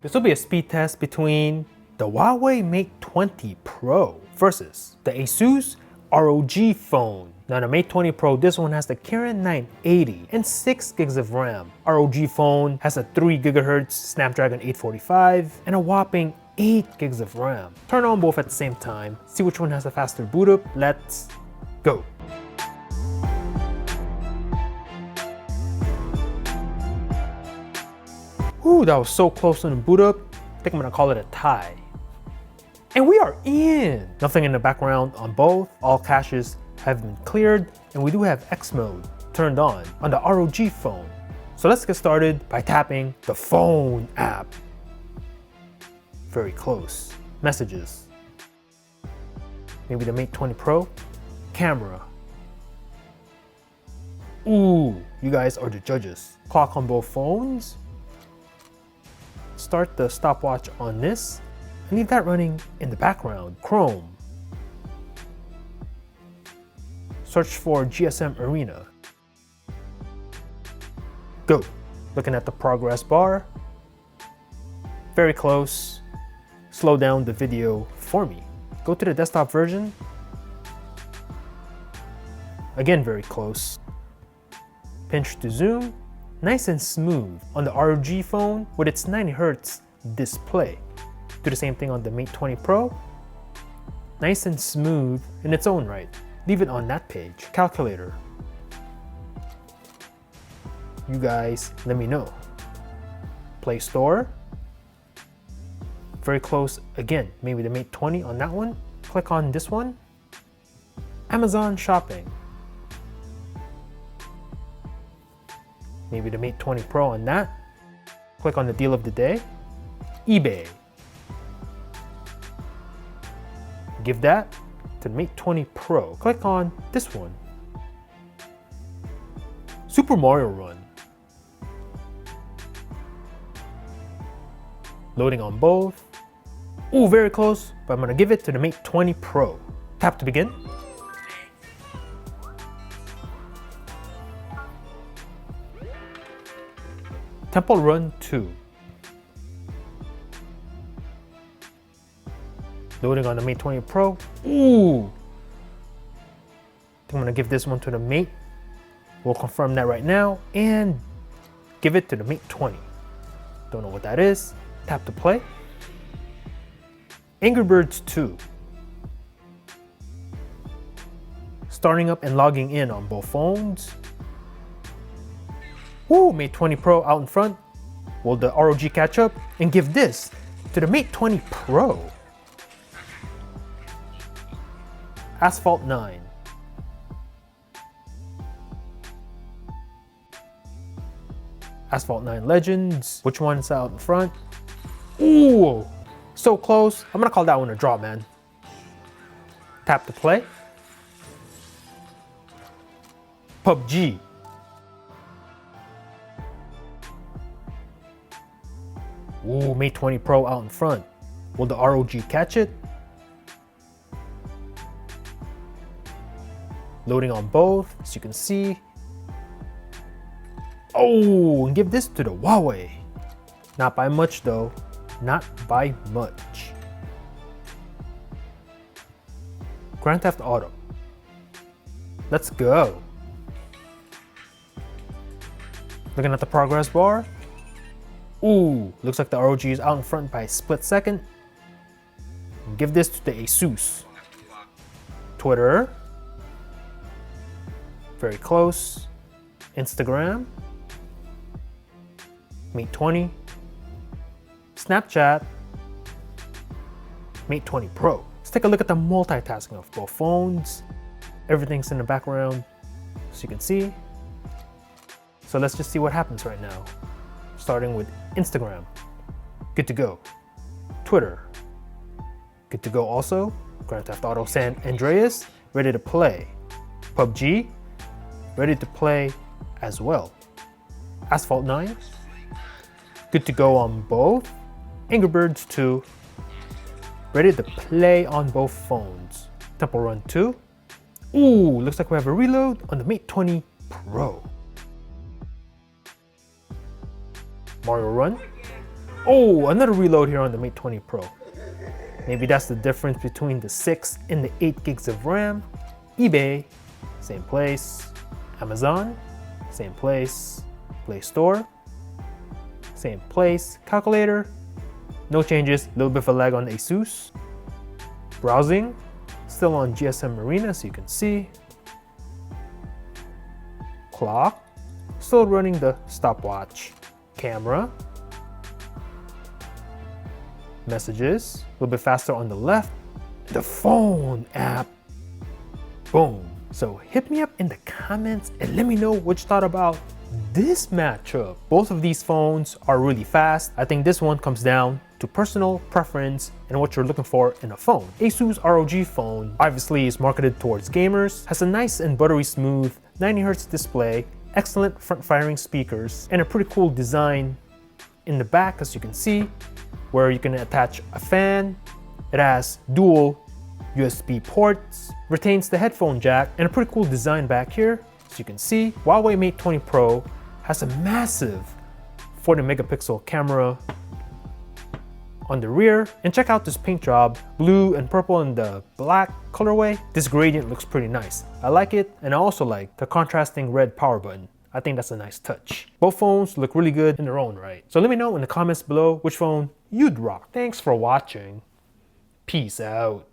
This will be a speed test between the Huawei Mate 20 Pro versus the Asus ROG Phone. Now the Mate 20 Pro, this one has the Kirin 980 and 6 gigs of RAM. ROG Phone has a 3 GHz Snapdragon 845 and a whopping 8 gigs of RAM. Turn on both at the same time, see which one has a faster boot up. Let's go. Ooh, that was so close on the boot up. I think I'm gonna call it a tie. And we are in! Nothing in the background on both. All caches have been cleared, and we do have X mode turned on the ROG Phone. So let's get started by tapping the phone app. Very close. Messages. Maybe the Mate 20 Pro. Camera. Ooh, you guys are the judges. Clock on both phones. Start the stopwatch on this and leave that running in the background. Chrome. Search for GSM Arena. Go. Looking at the progress bar. Very close. Slow down the video for me. Go to the desktop version. Again, very close. Pinch to zoom. Nice and smooth on the ROG Phone with its 90Hz display. Do the same thing on the Mate 20 Pro. Nice and smooth in its own right. Leave it on that page. Calculator. You guys, let me know. Play Store. Very close again. Maybe the Mate 20 on that one. Click on this one. Amazon Shopping. Maybe the Mate 20 Pro on that. Click on the deal of the day. eBay. Give that to the Mate 20 Pro. Click on this one. Super Mario Run. Loading on both. Ooh, very close, but I'm gonna give it to the Mate 20 Pro. Tap to begin. Temple Run 2. Loading on the Mate 20 Pro. Ooh! I think I'm gonna give this one to the Mate. We'll confirm that right now and give it to the Mate 20. Don't know what that is. Tap to play. Angry Birds 2. Starting up and logging in on both phones. Woo, Mate 20 Pro out in front. Will the ROG catch up and give this to the Mate 20 Pro? Asphalt 9. Asphalt 9 Legends. Which one's out in front? Ooh, so close. I'm gonna call that one a draw, man. Tap to play. PUBG. Ooh, Mate 20 Pro out in front. Will the ROG catch it? Loading on both, as you can see. Oh, and give this to the Huawei. Not by much though, not by much. Grand Theft Auto. Let's go. Looking at the progress bar. Ooh, looks like the ROG is out in front by a split second. Give this to the Asus. Twitter. Very close. Instagram. Mate 20. Snapchat. Mate 20 Pro. Let's take a look at the multitasking of both phones. Everything's in the background, so you can see. So let's just see what happens right now. Starting with Instagram, good to go. Twitter, good to go also. Grand Theft Auto San Andreas, ready to play. PUBG, ready to play as well. Asphalt 9, good to go on both. Angry Birds 2, ready to play on both phones. Temple Run 2. Ooh, looks like we have a reload on the Mate 20 Pro. Mario Run. Oh, another reload here on the Mate 20 Pro. Maybe that's the difference between the 6 and the 8 gigs of RAM. eBay, same place. Amazon, same place. Play Store, same place. Calculator, no changes. A little bit of a lag on Asus. Browsing, still on GSM Arena, so you can see. Clock, still running the stopwatch. Camera, messages, a little bit faster on the left. The phone app, boom. So hit me up in the comments and let me know what you thought about this matchup. Both of these phones are really fast. I think this one comes down to personal preference and what you're looking for in a phone. Asus ROG Phone obviously is marketed towards gamers, has a nice and buttery smooth 90Hz display, excellent front-firing speakers, and a pretty cool design in the back, as you can see, where you can attach a fan. It has dual USB ports, retains the headphone jack, and a pretty cool design back here. As you can see, Huawei Mate 20 Pro has a massive 40 megapixel camera on the rear. And check out this paint job, blue and purple in the black colorway. This gradient looks pretty nice. I like it, and I also like the contrasting red power button. I think that's a nice touch. Both phones look really good in their own right. So let me know in the comments below which phone you'd rock. Thanks for watching. Peace out.